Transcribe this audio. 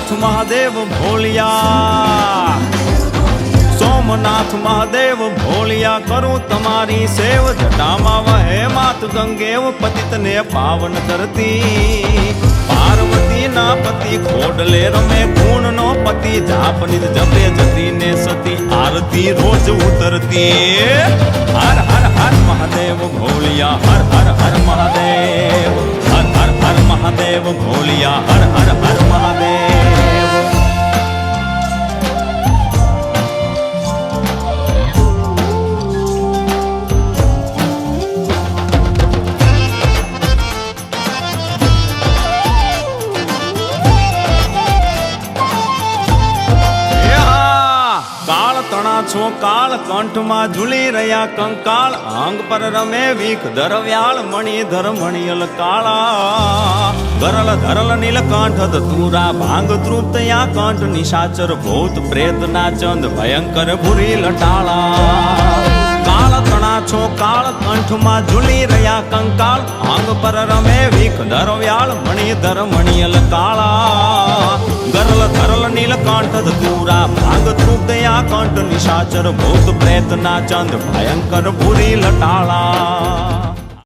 સોમનાથ મહાદેવ ભોલિયા, સોમનાથ મહાદેવ ભોલિયા કરું તમારી સેવ, જટામાં વહે માત ગંગેવ પતિતને પાવન કરતી, પાર્વતી ના પતિ ખોડલે રમે ગુણ નો પતિ, જાપનિત જપે જતી ને સતી આરતી રોજ ઉતરતી. હર હર હર મહાદેવ ભોલિયા, હર હર હર મહાદેવ, હર હર હર મહાદેવ ભોલિયા, હર હર હર મહાદેવ. કાળ તણા છો કાળ કંઠમાં ઝૂલી રહ્યા કંકાળ, અંગ પર રમે વીખ ધરવ્યાળ મણિધર મણિયલ કાળા, ગરલ ધરલ નીલકંઠ ધતુરા ભાંગ તૃપ્તયા કંઠ, નિશાચર ભૂત પ્રેત ના ચંદ ભયંકર ભૂરી લટાળા. કાળ તણા છો કાળ કંઠમાં ઝૂલી રહ્યા કંકાળ, અંગ પર રમે વીખ ધરવ્યાળ મણિધર મણિયલ કાળા, ગરલ ધરલ નીલકંઠ ધતુરા ભાંગ તૃપ્તયા કંઠ, નિશાચર ભૂત પ્રેત ના ચંદ ભયંકર ભૂરી લટાળા.